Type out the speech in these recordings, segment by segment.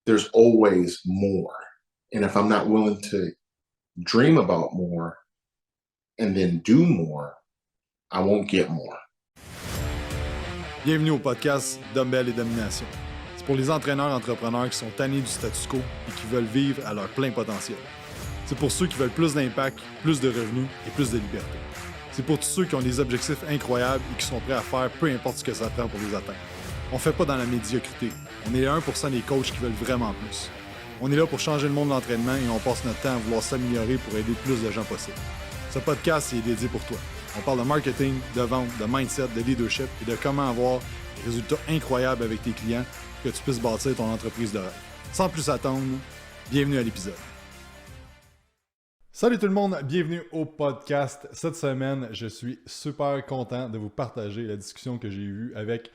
there's always more. And if I'm not willing to dream about more and then do more, I won't get more. Bienvenue au podcast Dumbbell et Domination. C'est pour les entraîneurs-entrepreneurs qui sont tannés du status quo et qui veulent vivre à leur plein potentiel. C'est pour ceux qui veulent plus d'impact, plus de revenus et plus de liberté. C'est pour tous ceux qui ont des objectifs incroyables et qui sont prêts à faire peu importe ce que ça prend pour les atteindre. On ne fait pas dans la médiocrité. On est les 1% des coachs qui veulent vraiment plus. On est là pour changer le monde de l'entraînement et on passe notre temps à vouloir s'améliorer pour aider le plus de gens possible. Ce podcast est dédié pour toi. On parle de marketing, de vente, de mindset, de leadership et de comment avoir des résultats incroyables avec tes clients pour que tu puisses bâtir ton entreprise de rêve. Sans plus attendre, bienvenue à l'épisode. Salut tout le monde, bienvenue au podcast. Cette semaine, je suis super content de vous partager la discussion que j'ai eue avec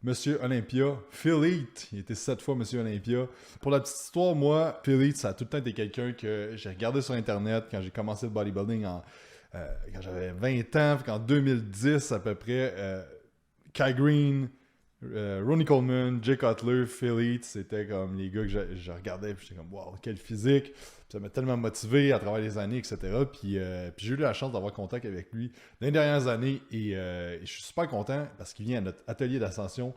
Mr Olympia, Phil Heath. Il était 7 fois Mr Olympia. Pour la petite histoire, moi, Phil Heath, ça a tout le temps été quelqu'un que j'ai regardé sur Internet quand j'ai commencé le bodybuilding quand j'avais 20 ans, en 2010 à peu près. Kai Green, Ronnie Coleman, Jay Cutler, Phil Heath, c'était comme les gars que je regardais et j'étais comme wow, quel physique. Puis ça m'a tellement motivé à travers les années, etc. Puis j'ai eu la chance d'avoir contact avec lui dans les dernières années et je suis super content parce qu'il vient à notre atelier d'ascension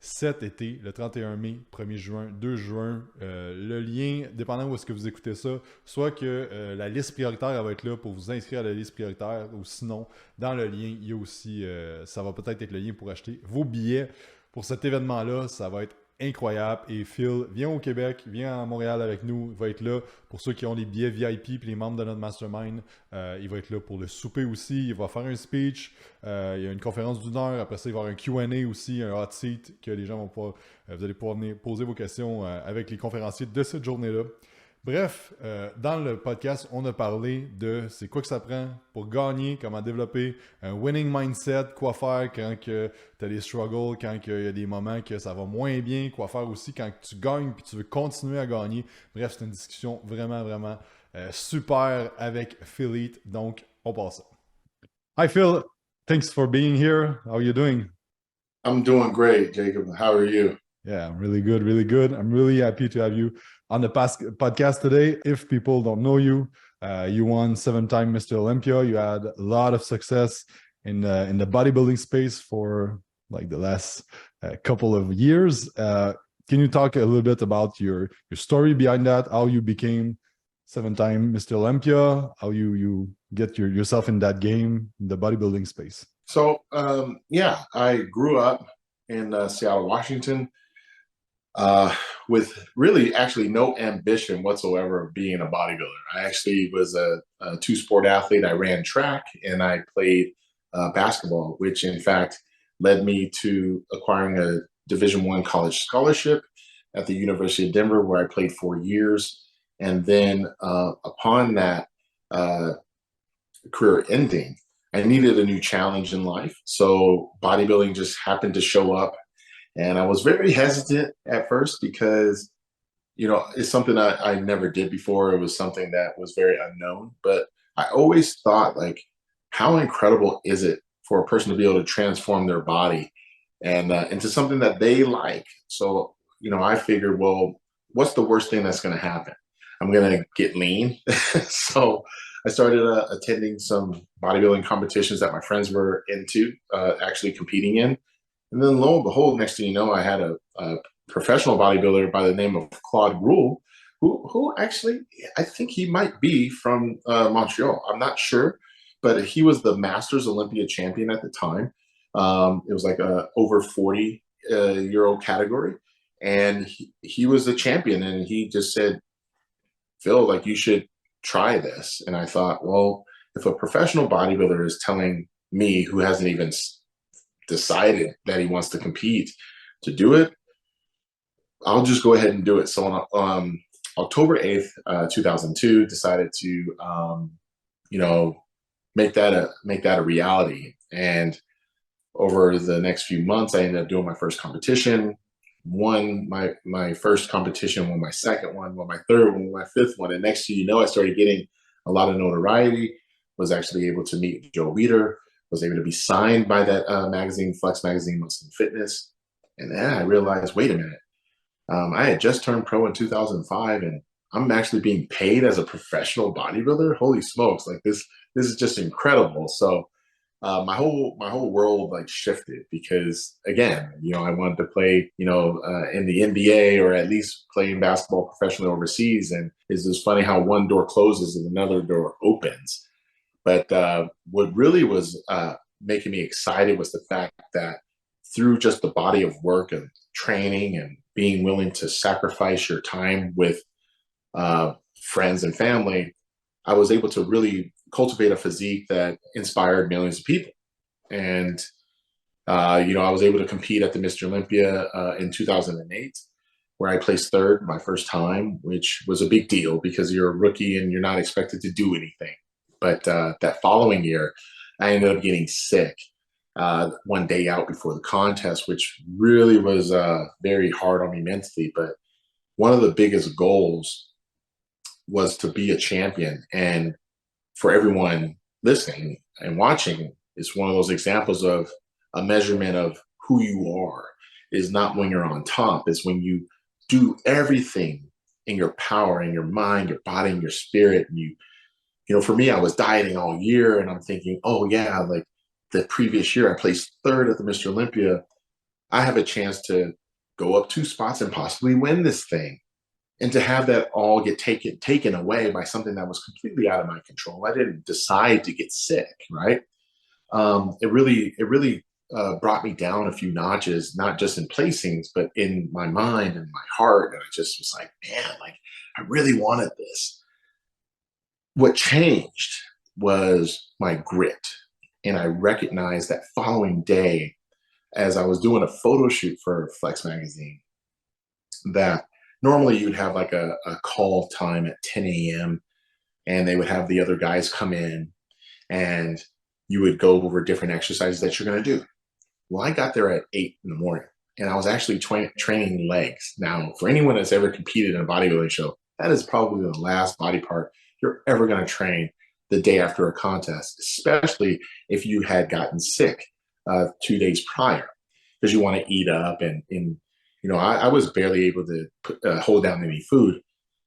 cet été, le 31 mai, 1er juin, 2 juin. Le lien, dépendant où est-ce que vous écoutez ça, soit que la liste prioritaire elle va être là pour vous inscrire à la liste prioritaire ou sinon, dans le lien, il y a aussi, ça va peut-être être le lien pour acheter vos billets. Pour cet événement-là, ça va être incroyable. Et Phil vient au Québec, vient à Montréal avec nous. Il va être là pour ceux qui ont les billets VIP puis les membres de notre mastermind. Il va être là pour le souper aussi. Il va faire un speech. Il y a une conférence d'1 heure. Après ça, il va y avoir un Q&A aussi, un hot seat que les gens vont pouvoir... vous allez pouvoir venir poser vos questions avec les conférenciers de cette journée-là. Bref, dans le podcast, on a parlé de c'est quoi que ça prend pour gagner, comment développer un winning mindset, quoi faire quand tu as des struggles, quand il y a des moments que ça va moins bien, quoi faire aussi quand tu gagnes puis tu veux continuer à gagner. Bref, c'est une discussion vraiment, vraiment super avec Phil Heath. Donc, on passe ça. Hi Phil, thanks for being here. How are you doing? I'm doing great, Jacob. How are you? Yeah, I'm really good, really good. I'm really happy to have you on the podcast today. If people don't know you, you won 7-time Mr. Olympia. You had a lot of success in the bodybuilding space for like the last couple of years. Can you talk a little bit about your story behind that? How you became 7-time Mr. Olympia? How you get yourself in that game, in the bodybuilding space? So, I grew up in Seattle, Washington. With really actually no ambition whatsoever of being a bodybuilder. I actually was a two-sport athlete. I ran track and I played basketball, which in fact led me to acquiring a Division I college scholarship at the University of Denver, where I played 4 years. And then upon that career ending, I needed a new challenge in life. So bodybuilding just happened to show up. And I was very hesitant at first because, it's something I never did before. It was something that was very unknown. But I always thought, like, how incredible is it for a person to be able to transform their body and into something that they like? So, I figured, well, what's the worst thing that's going to happen? I'm going to get lean. So I started attending some bodybuilding competitions that my friends were into, actually competing in. And then lo and behold, next thing you know, I had a professional bodybuilder by the name of Claude Rule, who actually, I think he might be from Montreal. I'm not sure, but he was the Masters Olympia champion at the time. It was like a over 40-year-old category. And he was the champion. And he just said, Phil, like, you should try this. And I thought, well, if a professional bodybuilder is telling me, who hasn't even decided that he wants to compete, to do it, I'll just go ahead and do it. So on October 8th, 2002, decided to make that a reality. And over the next few months, I ended up doing my first competition, won my first competition, won my second one, won my third one, won my fifth one. And next thing you know, I started getting a lot of notoriety, was actually able to meet Joe Weider, was able to be signed by that magazine, Flex Magazine, Muscle and Fitness. And then I realized, wait a minute, I had just turned pro in 2005, and I'm actually being paid as a professional bodybuilder. Holy smokes! Like this is just incredible. So my whole world like shifted because again, I wanted to play, in the NBA or at least playing basketball professionally overseas. And it's just funny how one door closes and another door opens. But what really was making me excited was the fact that through just the body of work and training and being willing to sacrifice your time with friends and family, I was able to really cultivate a physique that inspired millions of people. And, I was able to compete at the Mr. Olympia in 2008, where I placed third my first time, which was a big deal because you're a rookie and you're not expected to do anything. But that following year, I ended up getting sick one day out before the contest, which really was very hard on me mentally. But one of the biggest goals was to be a champion. And for everyone listening and watching, it's one of those examples of a measurement of who you are is not when you're on top, it's when you do everything in your power, in your mind, your body, and your spirit. And for me, I was dieting all year and I'm thinking, oh yeah, like the previous year I placed third at the Mr. Olympia. I have a chance to go up 2 spots and possibly win this thing. And to have that all get taken away by something that was completely out of my control. I didn't decide to get sick, right? It really brought me down a few notches, not just in placings, but in my mind and my heart. And I just was like, man, like I really wanted this. What changed was my grit. And I recognized that following day, as I was doing a photo shoot for Flex magazine, that normally you'd have like a call time at 10 a.m. and they would have the other guys come in and you would go over different exercises that you're going to do. Well, I got there at 8 in the morning and I was actually training legs. Now, for anyone that's ever competed in a bodybuilding show, that is probably the last body part you're ever going to train the day after a contest, especially if you had gotten sick 2 days prior, because you want to eat up. And I was barely able to hold down any food.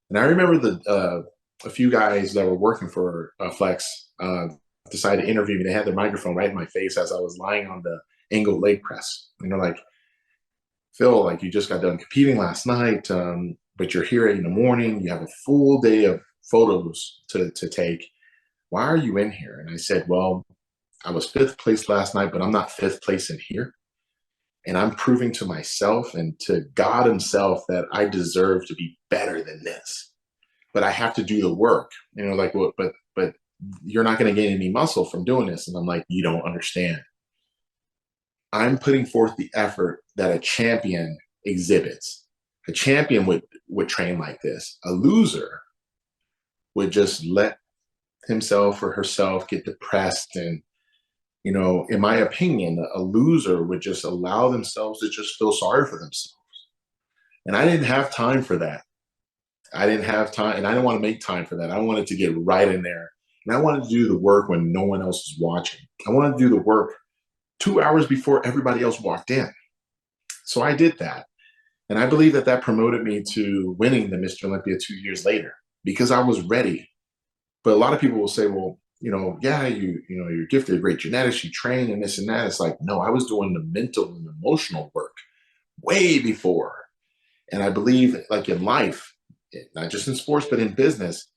And I remember a few guys that were working for Flex decided to interview me. They had their microphone right in my face as I was lying on the angled leg press. And they're like, Phil, like you just got done competing last night, but you're here in the morning. You have a full day of photos to take. Why are you in here? And I said, well, I was 5th place last night, but I'm not 5th place in here. And I'm proving to myself and to God himself that I deserve to be better than this. But I have to do the work. Like, well, but you're not going to gain any muscle from doing this. And I'm like, you don't understand. I'm putting forth the effort that a champion exhibits. A champion would train like this. A loser would just let himself or herself get depressed. And, in my opinion, a loser would just allow themselves to just feel sorry for themselves. And I didn't have time for that. I didn't have time, and I didn't want to make time for that. I wanted to get right in there. And I wanted to do the work when no one else is watching. I wanted to do the work 2 hours before everybody else walked in. So I did that. And I believe that promoted me to winning the Mr. Olympia 2 years later because I was ready. But a lot of people will say, well, yeah, you're gifted, great genetics, you train and this and that. It's like, no, I was doing the mental and emotional work way before. And I believe like in life, not just in sports, but in business,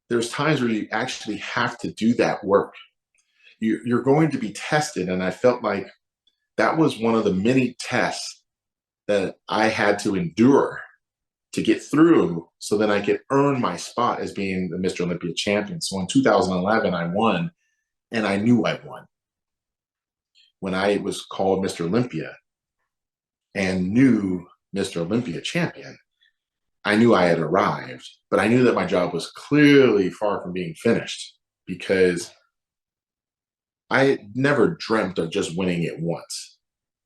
there's times where you actually have to do that work. You're going to be tested. And I felt like that was one of the many tests that I had to endure to get through so that I could earn my spot as being the Mr. Olympia champion. So in 2011, I won, and I knew I won. When I was called Mr. Olympia and new Mr. Olympia champion, I knew I had arrived, but I knew that my job was clearly far from being finished because I never dreamt of just winning it once.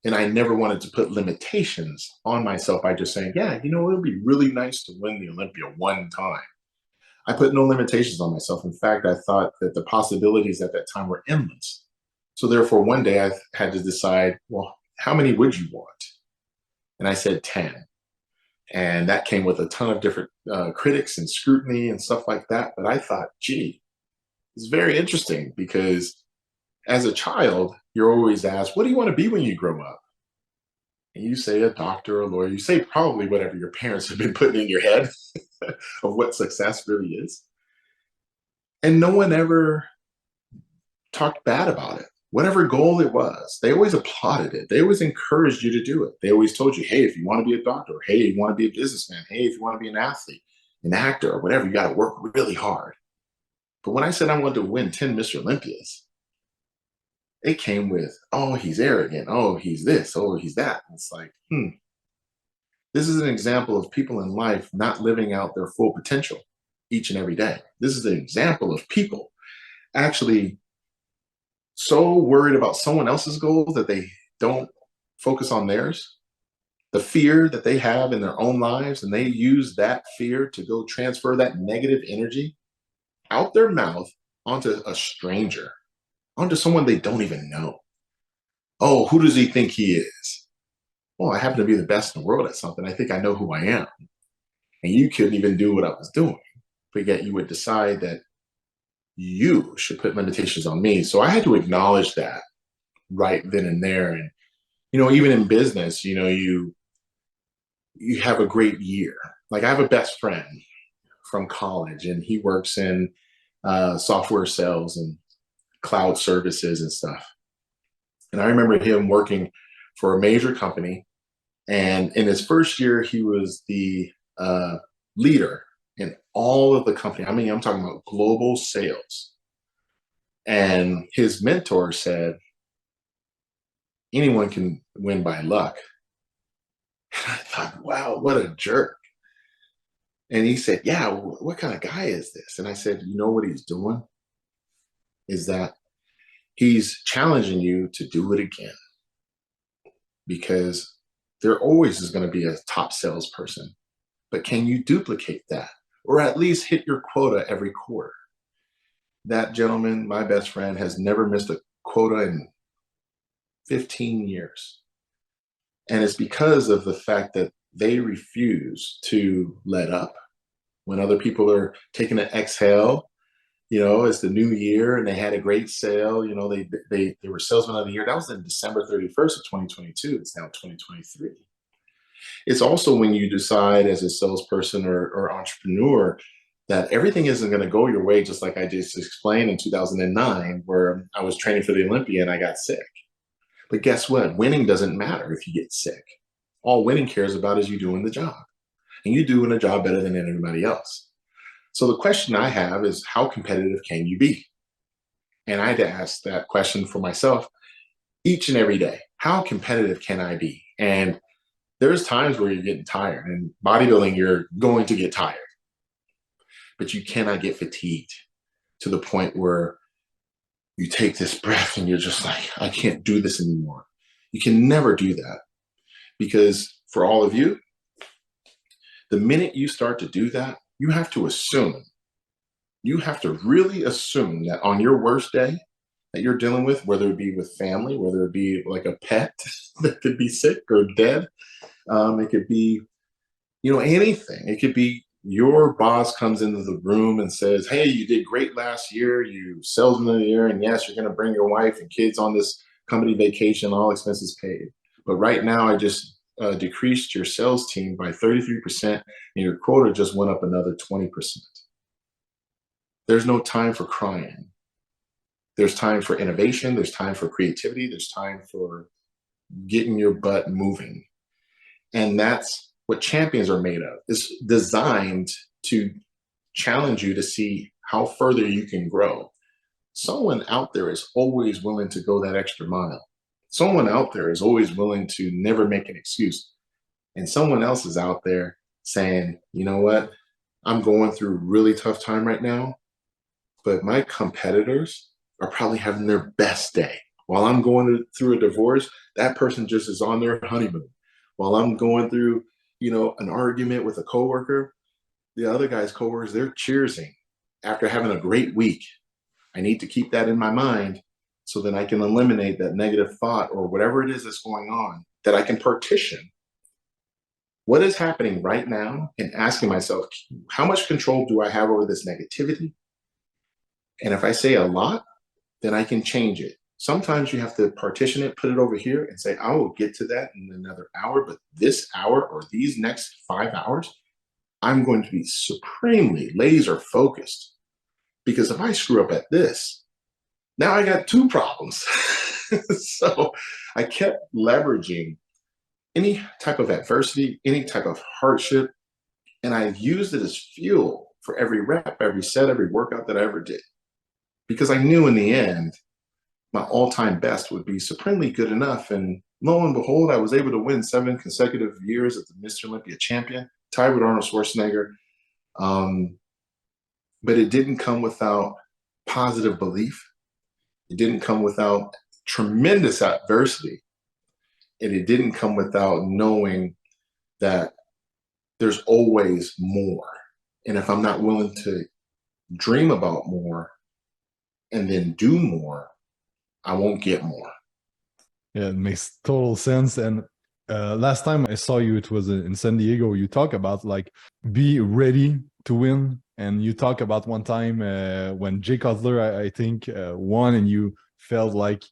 And I never wanted to put limitations on myself by just saying, yeah, it would be really nice to win the Olympia one time. I put no limitations on myself. In fact, I thought that the possibilities at that time were endless. So therefore, one day I had to decide, well, how many would you want? And I said 10. And that came with a ton of different critics and scrutiny and stuff like that. But I thought, gee, it's very interesting because as a child, you're always asked, what do you want to be when you grow up? And you say a doctor or a lawyer. You say probably whatever your parents have been putting in your head of what success really is. And no one ever talked bad about it. Whatever goal it was, they always applauded it. They always encouraged you to do it. They always told you, hey, if you want to be a doctor, or, hey, if you want to be a businessman, hey, if you want to be an athlete, an actor, or whatever, you got to work really hard. But when I said I wanted to win 10 Mr. Olympias, it came with, oh, he's arrogant. Oh, he's this. Oh, he's that. And it's like, this is an example of people in life not living out their full potential each and every day. This is an example of people actually so worried about someone else's goals that they don't focus on theirs. The fear that they have in their own lives, and they use that fear to go transfer that negative energy out their mouth onto a stranger, onto someone they don't even know. Oh, who does he think he is? Well, I happen to be the best in the world at something. I think I know who I am. And you couldn't even do what I was doing, but yet you would decide that you should put limitations on me. So I had to acknowledge that right then and there. And, even in business, you have a great year. Like I have a best friend from college and he works in software sales and cloud services and stuff. And I remember him working for a major company. And in his first year, he was the leader in all of the company. I mean, I'm talking about global sales. And his mentor said, anyone can win by luck. And I thought, wow, what a jerk. And he said, yeah, what kind of guy is this? And I said, you know what he's doing? Is that he's challenging you to do it again. Because there always is going to be a top salesperson. But can you duplicate that? Or at least hit your quota every quarter? That gentleman, my best friend, has never missed a quota in 15 years. And it's because of the fact that they refuse to let up. When other people are taking an exhale, it's the new year and they had a great sale, they were salesmen of the year. That was in December 31st of 2022. It's now 2023. It's also when you decide as a salesperson or entrepreneur that everything isn't going to go your way, just like I just explained in 2009, where I was training for the Olympia and I got sick. But guess what? Winning doesn't matter if you get sick. All winning cares about is you doing the job. And you doing a job better than anybody else. So the question I have is, how competitive can you be? And I had to ask that question for myself each and every day. How competitive can I be? And there's times where you're getting tired. And bodybuilding, you're going to get tired. But you cannot get fatigued to the point where you take this breath and you're just like, I can't do this anymore. You can never do that. Because for all of you, the minute you start to do that, you have to really assume that on your worst day that you're dealing with, whether it be with family, whether it be like a pet that could be sick or dead, it could be, anything. It could be your boss comes into the room and says, hey, you did great last year, you salesman of the year, and yes, you're going to bring your wife and kids on this company vacation, all expenses paid. But right now, I just decreased your sales team by 33%, and your quota just went up another 20%. There's no time for crying. There's time for innovation. There's time for creativity. There's time for getting your butt moving. And that's what champions are made of. It's designed to challenge you to see how further you can grow. Someone out there is always willing to go that extra mile. Someone out there is always willing to never make an excuse. And someone else is out there saying, you know what? I'm going through a really tough time right now, but my competitors are probably having their best day. While I'm going through a divorce, that person just is on their honeymoon. While I'm going through, an argument with a coworker, the other guy's coworkers, they're cheersing after having a great week. I need to keep that in my mind so that I can eliminate that negative thought or whatever it is that's going on, that I can partition what is happening right now and asking myself, how much control do I have over this negativity? And if I say a lot, then I can change it. Sometimes you have to partition it, put it over here and say, I will get to that in another hour, but this hour or these next 5 hours, I'm going to be supremely laser focused. Because if I screw up at this, now I got 2 problems. So I kept leveraging any type of adversity, any type of hardship, and I used it as fuel for every rep, every set, every workout that I ever did. Because I knew in the end, my all-time best would be supremely good enough. And lo and behold, I was able to win 7 consecutive years as the Mr. Olympia champion, tied with Arnold Schwarzenegger. But it didn't come without positive belief. It didn't come without tremendous adversity. And it didn't come without knowing that there's always more. And if I'm not willing to dream about more and then do more, I won't get more. Yeah, it makes total sense. And last time I saw you, it was in San Diego. You talk about like be ready to win, and you talk about one time when Jay Cutler, I think, won, and you felt like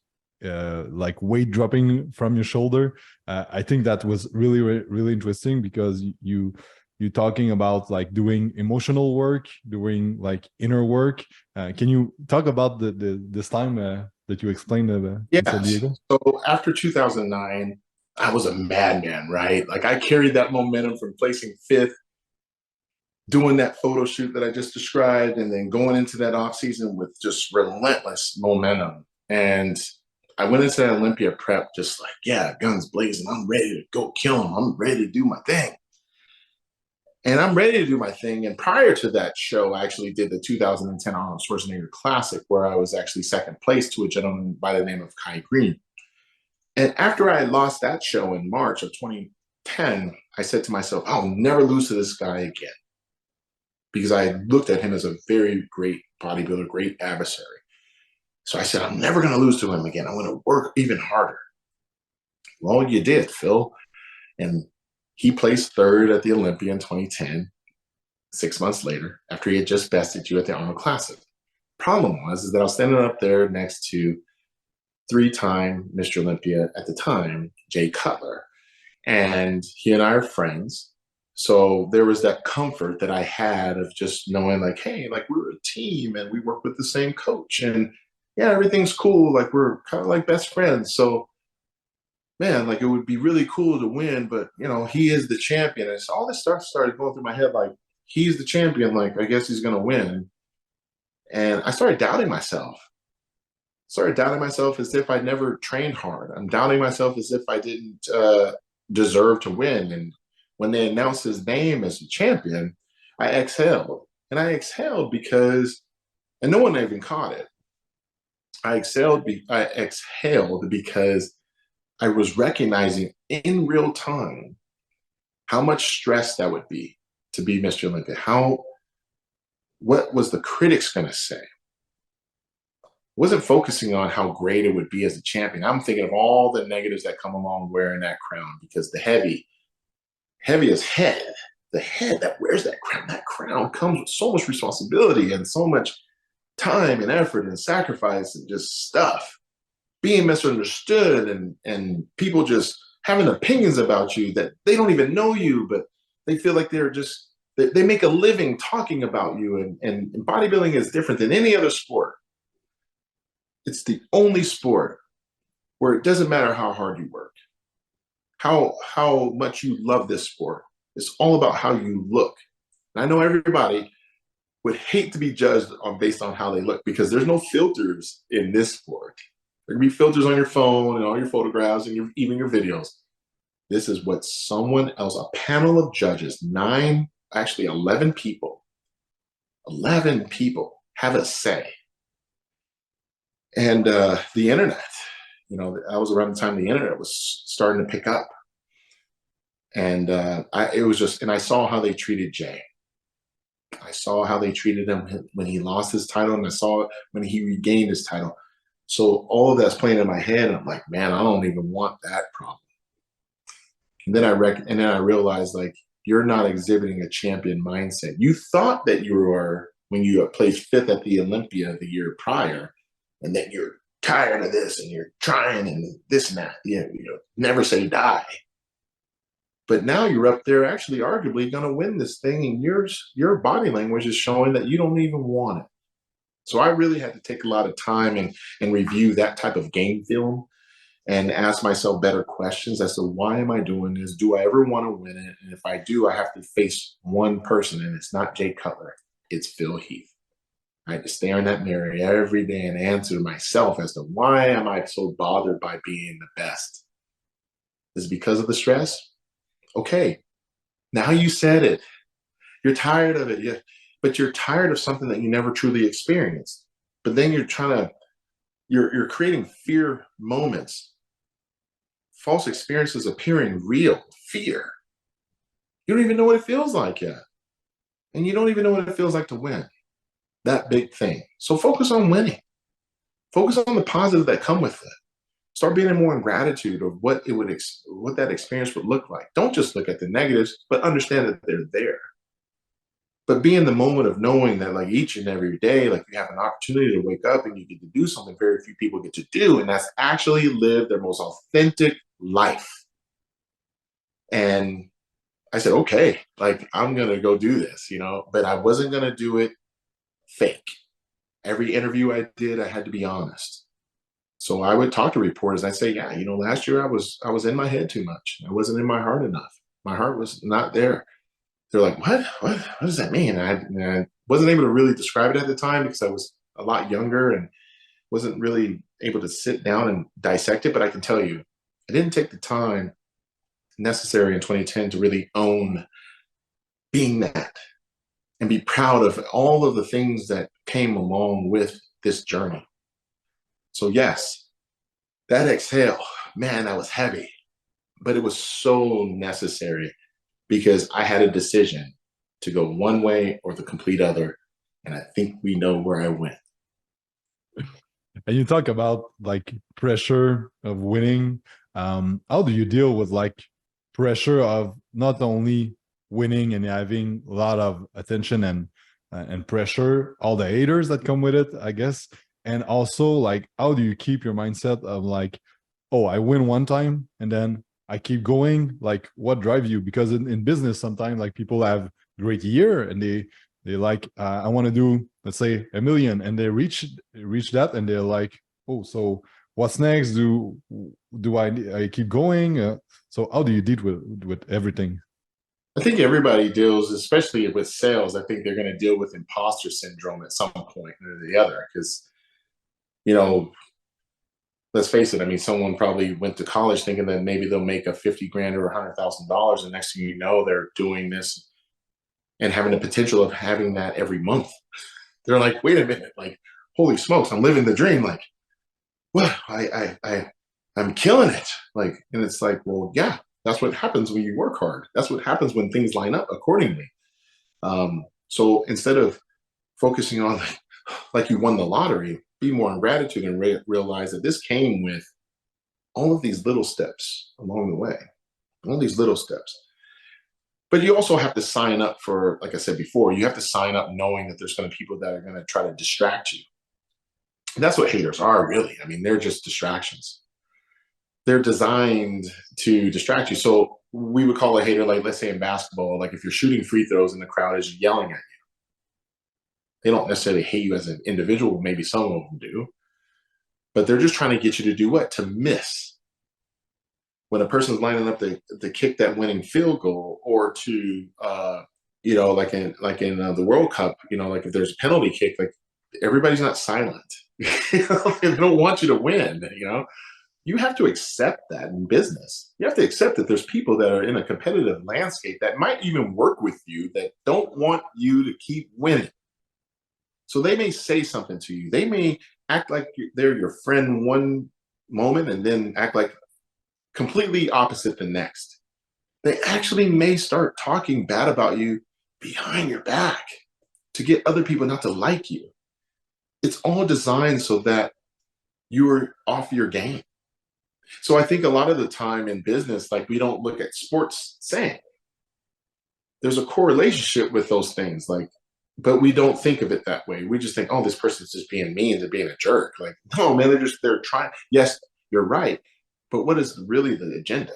weight dropping from your shoulder. I think that was really interesting because you talking about like doing emotional work, doing like inner work. Can you talk about this time that you explained in San Yes. Diego? So after 2009, I was a madman, right? Like I carried that momentum from placing 5th, doing that photo shoot that I just described, and then going into that off season with just relentless momentum. And I went into that Olympia prep just like, yeah, guns blazing. I'm ready to go kill him. I'm ready to do my thing. And I'm ready to do my thing. And prior to that show, I actually did the 2010 Arnold Schwarzenegger Classic, where I was actually second place to a gentleman by the name of Kai Green. And after I lost that show in March of 2010, I said to myself, I'll never lose to this guy again. Because I looked at him as a very great bodybuilder, great adversary. So I said, I'm never going to lose to him again. I'm going to work even harder. Well, you did, Phil. And he placed 3rd at the Olympia in 2010, 6 months later, after he had just bested you at the Arnold Classic. Problem was that I was standing up there next to 3-time Mr. Olympia at the time, Jay Cutler. And he and I are friends. So there was that comfort that I had of just knowing like, hey, like we're a team and we work with the same coach. And yeah, everything's cool. Like we're kind of like best friends. So man, like it would be really cool to win, but you know, he is the champion. And so all this stuff started going through my head, like he's the champion, like I guess he's gonna win. And I started doubting myself. Started doubting myself as if I'd never trained hard. I'm doubting myself as if I didn't deserve to win. And when they announced his name as the champion, I exhaled. And I exhaled because, and no one even caught it. I exhaled because I was recognizing in real time how much stress that would be to be Mr. Olympia. What was the critics going to say? I wasn't focusing on how great it would be as a champion. I'm thinking of all the negatives that come along wearing that crown, because the heaviest head, the head that wears that crown comes with so much responsibility and so much time and effort and sacrifice and just stuff. Being misunderstood and people just having opinions about you that they don't even know you, but they feel like they make a living talking about you. And bodybuilding is different than any other sport. It's the only sport where it doesn't matter how hard you work, how much you love this sport. It's all about how you look. And I know everybody would hate to be judged based on how they look, because there's no filters in this sport. There can be filters on your phone and all your photographs and even your videos. This is what someone else, a panel of judges, 11 people, 11 people have a say. And the internet, you know, that was around the time the internet was starting to pick up. And I saw how they treated Jay. I saw how they treated him when he lost his title, and I saw it when he regained his title. So all of that's playing in my head, and I'm like, man, I don't even want that problem. And then I realized, like, you're not exhibiting a champion mindset. You thought that you were when you placed fifth at the Olympia the year prior, and that you're tired of this and you're trying and this and that. Never say die. But now you're up there actually arguably going to win this thing, and your body language is showing that you don't even want it. So I really had to take a lot of time and review that type of game film and ask myself better questions as to why am I doing this? Do I ever want to win it? And if I do, I have to face one person, and it's not Jay Cutler, it's Phil Heath. I had to stare in that mirror every day and answer myself as to why am I so bothered by being the best? Is it because of the stress? Okay, now you said it. You're tired of it, yeah, but you're tired of something that you never truly experienced. But then you're creating fear moments, false experiences appearing real, fear. You don't even know what it feels like yet. And you don't even know what it feels like to win. That big thing. So focus on winning. Focus on the positive that come with it. Start being more in gratitude of what that experience would look like. Don't just look at the negatives, but understand that they're there. But be in the moment of knowing that, like, each and every day, like, you have an opportunity to wake up and you get to do something very few people get to do, and that's actually live their most authentic life. And I said, okay, like, I'm gonna go do this, but I wasn't gonna do it fake. Every interview I did, I had to be honest. So I would talk to reporters. I'd say, yeah, last year I was in my head too much. I wasn't in my heart enough. My heart was not there. They're like, what does that mean? And I wasn't able to really describe it at the time because I was a lot younger and wasn't really able to sit down and dissect it. But I can tell you, I didn't take the time necessary in 2010 to really own being that and be proud of all of the things that came along with this journey. So yes, that exhale, man, that was heavy, but it was so necessary because I had a decision to go one way or the complete other. And I think we know where I went. And you talk about like pressure of winning. How do you deal with like pressure of not only winning and having a lot of attention and pressure, all the haters that come with it, I guess, and also like how do you keep your mindset of like, oh, I win one time and then I keep going? Like, what drives you? Because in business, sometimes like people have great year and they like I want to do, let's say, 1 million, and they reach that and they're like, oh, so what's next? Do I keep going? So how do you deal with everything? I think everybody deals, especially with sales, I think they're going to deal with imposter syndrome at some point or the other. Because, let's face it, I mean, someone probably went to college thinking that maybe they'll make a 50 grand or $100,000. And next thing you know, they're doing this and having the potential of having that every month. They're like, wait a minute, like, holy smokes, I'm living the dream. Like, well, I'm killing it. Like, and it's like, well, yeah, that's what happens when you work hard. That's what happens when things line up accordingly. So instead of focusing on like you won the lottery, be more in gratitude and realize that this came with all of these little steps along the way, all these little steps. But you also have to sign up for, like I said before, you have to sign up knowing that there's going to be people that are going to try to distract you. And that's what haters are, really. I mean, they're just distractions. They're designed to distract you. So we would call a hater, like, let's say in basketball, like if you're shooting free throws and the crowd is yelling at you, they don't necessarily hate you as an individual. Maybe some of them do, but they're just trying to get you to do what? To miss. When a person's lining up to kick that winning field goal, or to like in the World Cup, like if there's a penalty kick, like everybody's not silent. They don't want you to win. You have to accept that in business. You have to accept that there's people that are in a competitive landscape that might even work with you that don't want you to keep winning. So they may say something to you. They may act like they're your friend one moment and then act like completely opposite the next. They actually may start talking bad about you behind your back to get other people not to like you. It's all designed so that you're off your game. So I think a lot of the time in business, like we don't look at sports saying there's a correlation with those things. Like, but we don't think of it that way. We just think, oh, this person's just being mean, they're being a jerk. Like, no, man, they're trying. Yes, you're right. But what is really the agenda?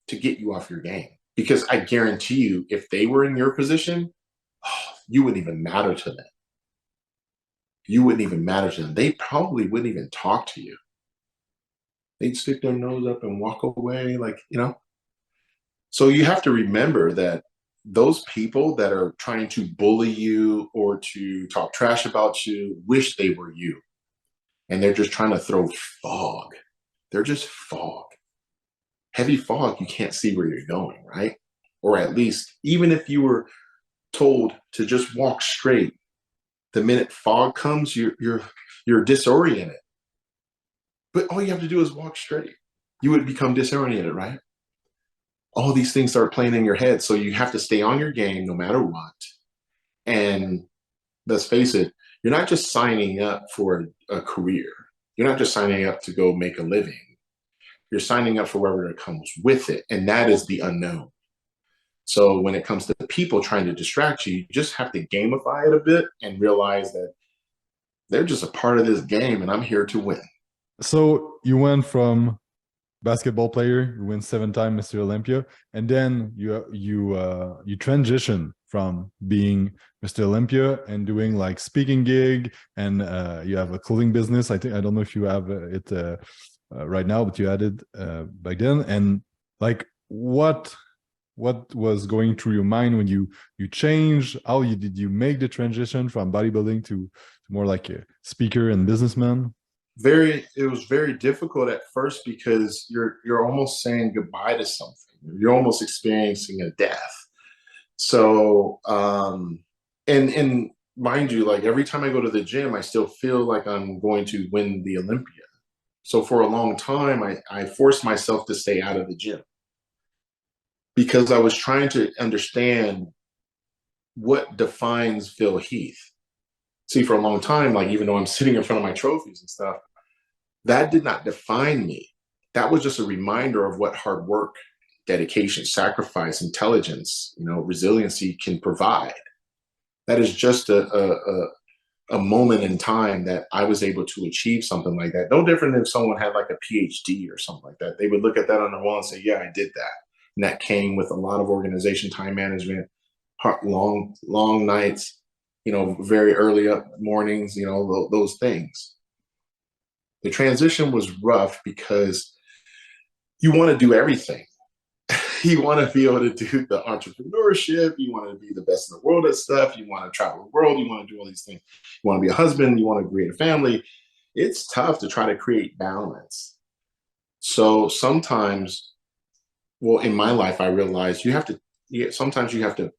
To get you off your game. Because I guarantee you, if they were in your position, oh, you wouldn't even matter to them. You wouldn't even matter to them. They probably wouldn't even talk to you. They'd stick their nose up and walk away, like, you know. So you have to remember that those people that are trying to bully you or to talk trash about you wish they were you. And they're just trying to throw fog. They're just fog. Heavy fog, you can't see where you're going, right? Or at least, even if you were told to just walk straight, the minute fog comes, you're disoriented. But all you have to do is walk straight. You would become disoriented, right? All these things start playing in your head. So you have to stay on your game no matter what. And let's face it, you're not just signing up for a career. You're not just signing up to go make a living. You're signing up for whatever comes with it. And that is the unknown. So when it comes to people trying to distract you, you just have to gamify it a bit and realize that they're just a part of this game and I'm here to win. So you went from basketball player, you win 7-time Mr. Olympia, and then you transition from being Mr. Olympia and doing like speaking gig, and you have a clothing business. I don't know if you have it right now, but you had it back then. And like, what was going through your mind when you changed? How did you make the transition from bodybuilding to more like a speaker and businessman? It was very difficult at first because you're almost saying goodbye to something. You're almost experiencing a death. So and mind you, like every time I go to the gym, I still feel like I'm going to win the Olympia. So for a long time, I forced myself to stay out of the gym because I was trying to understand what defines Phil Heath. See, for a long time, like even though I'm sitting in front of my trophies and stuff, that did not define me. That was just a reminder of what hard work, dedication, sacrifice, intelligence, resiliency can provide. That is just a moment in time that I was able to achieve something like that. No different than if someone had like a PhD or something like that. They would look at that on their wall and say, yeah, I did that. And that came with a lot of organization, time management, long nights, very early up mornings, those things. The transition was rough because you want to do everything. You want to be able to do the entrepreneurship. You want to be the best in the world at stuff. You want to travel the world. You want to do all these things. You want to be a husband. You want to create a family. It's tough to try to create balance. So sometimes, well, in my life, I realized sometimes you have to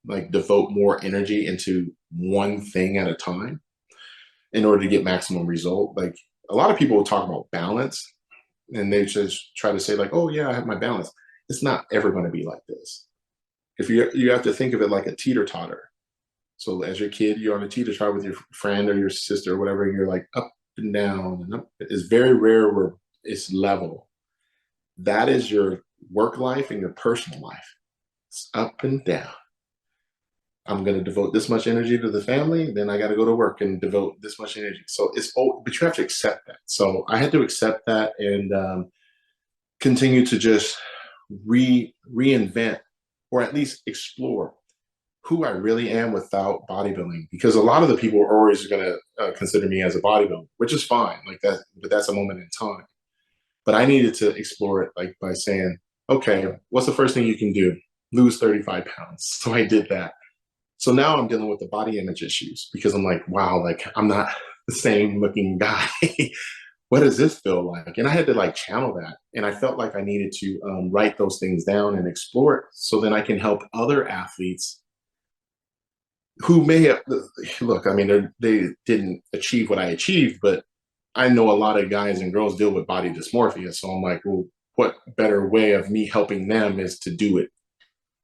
like devote more energy into one thing at a time in order to get maximum result. Like a lot of people will talk about balance and they just try to say like, oh yeah, I have my balance. It's not ever going to be like this. If you have to think of it like a teeter-totter. So as your kid, you're on a teeter-totter with your friend or your sister or whatever, and you're like up and down and up. It's very rare where it's level. That is your work life and your personal life. It's up and down. I'm going to devote this much energy to the family, then I got to go to work and devote this much energy. So but you have to accept that. So I had to accept that and continue to just reinvent or at least explore who I really am without bodybuilding, because a lot of the people are always going to consider me as a bodybuilder, which is fine, like that, but that's a moment in time. But I needed to explore it like by saying, okay, what's the first thing you can do? Lose 35 pounds. So I did that. So now I'm dealing with the body image issues because I'm like, wow, like I'm not the same looking guy. What does this feel like? And I had to like channel that. And I felt like I needed to write those things down and explore it so then I can help other athletes who may have, look, I mean, they didn't achieve what I achieved, but I know a lot of guys and girls deal with body dysmorphia. So I'm like, well, what better way of me helping them is to do it,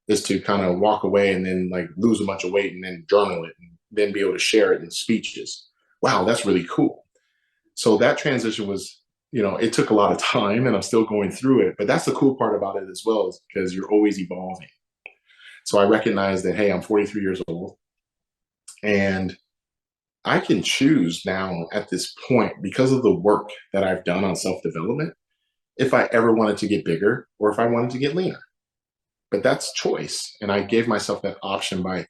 is to kind of walk away and then like lose a bunch of weight and then journal it and then be able to share it in speeches. Wow, that's really cool. So that transition was, it took a lot of time and I'm still going through it. But that's the cool part about it as well, is because you're always evolving. So I recognize that, hey, I'm 43 years old and I can choose now at this point, because of the work that I've done on self-development, if I ever wanted to get bigger or if I wanted to get leaner. But that's choice. And I gave myself that option by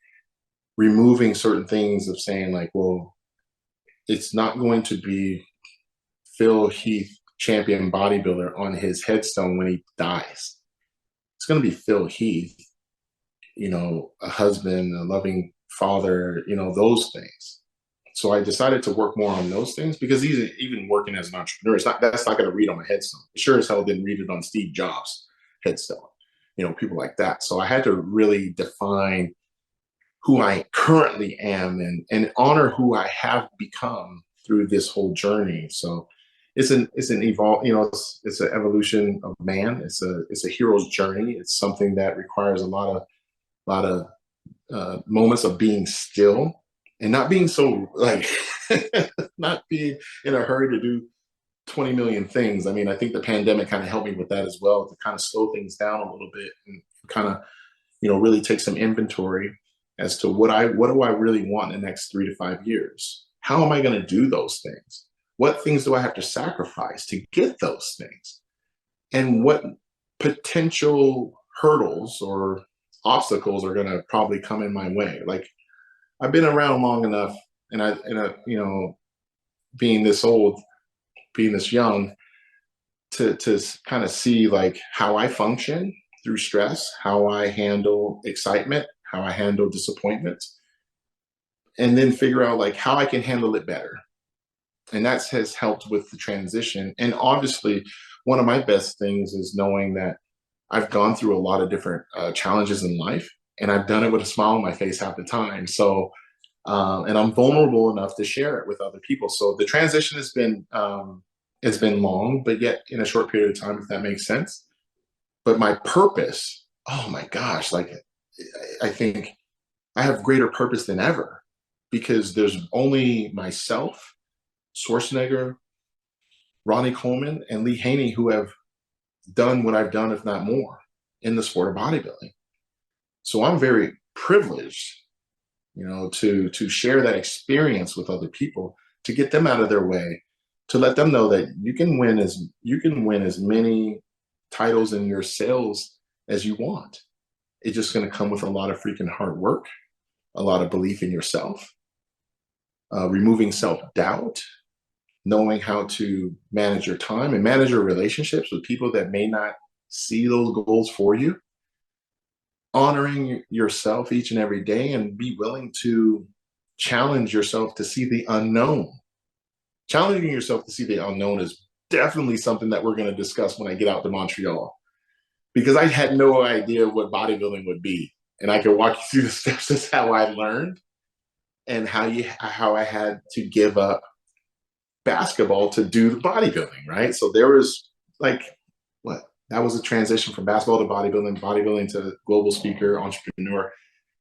removing certain things of saying like, well, it's not going to be Phil Heath, champion bodybuilder, on his headstone when he dies. It's going to be Phil Heath, a husband, a loving father, those things. So I decided to work more on those things, because even working as an entrepreneur, that's not going to read on my headstone. It sure as hell didn't read it on Steve Jobs' headstone, people like that. So I had to really define who I currently am and honor who I have become through this whole journey. So it's an it's an evolution of man. It's a hero's journey. It's something that requires a lot of moments of being still and not being so like not being in a hurry to do 20 million things. I mean, I think the pandemic kind of helped me with that as well, to kind of slow things down a little bit and kind of, really take some inventory as to what do I really want in the next 3 to 5 years? How am I going to do those things? What things do I have to sacrifice to get those things? And what potential hurdles or obstacles are going to probably come in my way? Like, I've been around long enough, and being this old, being this young, to kind of see like how I function through stress, how I handle excitement, how I handle disappointment, and then figure out like how I can handle it better. And that has helped with the transition. And obviously, one of my best things is knowing that I've gone through a lot of different challenges in life, and I've done it with a smile on my face half the time. So, and I'm vulnerable enough to share it with other people. So the transition has been long, but yet in a short period of time, if that makes sense. But my purpose, oh my gosh, like I think I have greater purpose than ever, because there's only myself, Schwarzenegger, Ronnie Coleman, and Lee Haney who have done what I've done, if not more, in the sport of bodybuilding. So I'm very privileged, to share that experience with other people, to get them out of their way, to let them know that you can win as many titles in your sales as you want. It's just going to come with a lot of freaking hard work, a lot of belief in yourself, removing self-doubt, knowing how to manage your time and manage your relationships with people that may not see those goals for you, honoring yourself each and every day, and be willing to challenge yourself to see the unknown. Challenging yourself to see the unknown is definitely something that we're going to discuss when I get out to Montreal, because I had no idea what bodybuilding would be. And I can walk you through the steps as how I learned, and how I had to give up basketball to do the bodybuilding, right? So there was that was a transition from basketball to bodybuilding to global speaker, entrepreneur.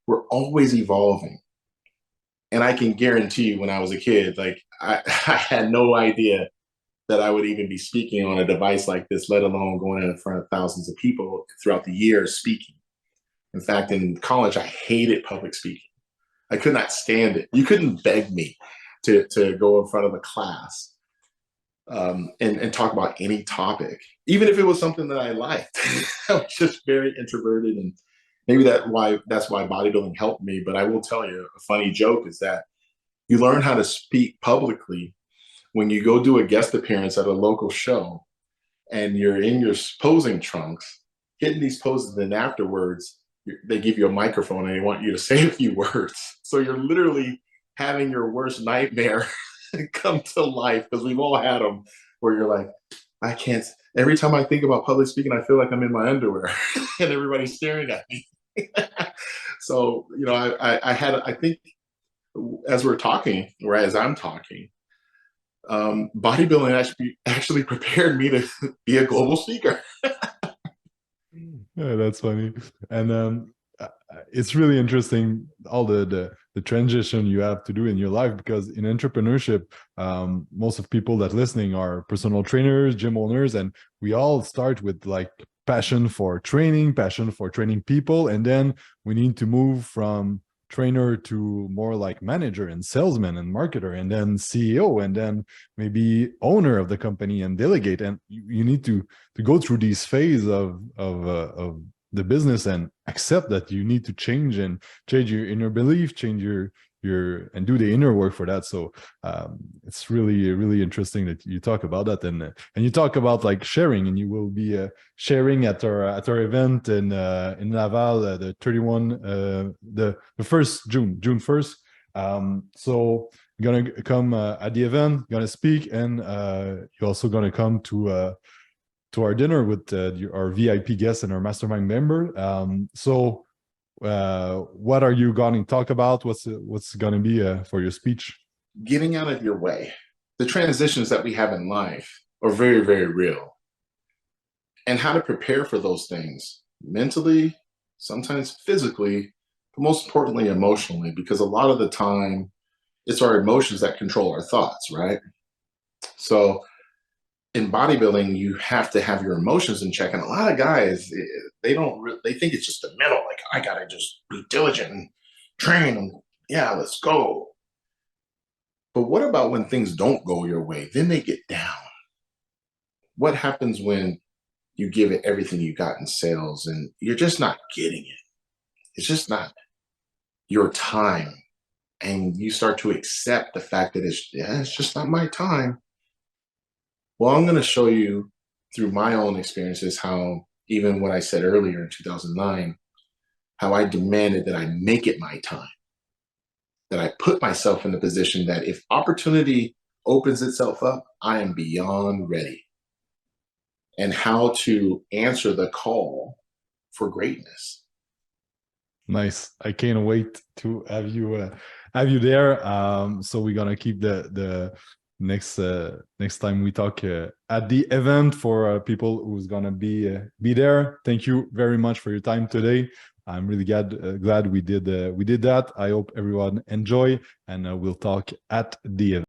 We're always evolving. And I can guarantee you, when I was a kid, like I had no idea that I would even be speaking on a device like this, let alone going in front of thousands of people throughout the years speaking. In fact, in college, I hated public speaking. I could not stand it. You couldn't beg me to go in front of a class and talk about any topic, even if it was something that I liked. I was just very introverted, and maybe that's why bodybuilding helped me. But I will tell you, a funny joke is that you learn how to speak publicly when you go do a guest appearance at a local show, and you're in your posing trunks, hitting these poses, and then afterwards they give you a microphone and they want you to say a few words. So you're literally having your worst nightmare come to life, because we've all had them, where you're like, I can't. Every time I think about public speaking, I feel like I'm in my underwear and everybody's staring at me. So, I think as we're talking, or as I'm talking, bodybuilding actually prepared me to be a global speaker. Yeah, that's funny. And it's really interesting, all the the transition you have to do in your life, because in entrepreneurship, most of people that listening are personal trainers, gym owners, and we all start with like passion for training people, and then we need to move from trainer to more like manager and salesman and marketer, and then CEO, and then maybe owner of the company and delegate. And you need to go through these phases of the business and accept that you need to change your inner belief, change your and do the inner work for that. So it's really interesting that you talk about that, and you talk about like sharing, and you will be sharing at our event in Laval, the 31 the 1st June 1st. So you're gonna come at the event, gonna speak, and you're also gonna come to our dinner with our VIP guests and our mastermind member. So what are you going to talk about? What's going to be for your speech? Getting out of your way. The transitions that we have in life are very, very real. And how to prepare for those things mentally, sometimes physically, but most importantly, emotionally, because a lot of the time it's our emotions that control our thoughts, right? So in bodybuilding, you have to have your emotions in check. And a lot of guys, they think it's just the mental, like, I got to just be diligent and train and yeah, let's go. But what about when things don't go your way? Then they get down. What happens when you give it everything you got in sales and you're just not getting it? It's just not your time. And you start to accept the fact that it's just not my time. Well, I'm going to show you through my own experiences how, even what I said earlier in 2009, how I demanded that I make it my time, that I put myself in the position that if opportunity opens itself up, I am beyond ready, and how to answer the call for greatness. Nice. I can't wait to have you there. So we're gonna keep the next time we talk at the event for people who's gonna be there. Thank you very much for your time today. I'm really glad we did that. I hope everyone enjoy, and we'll talk at the event.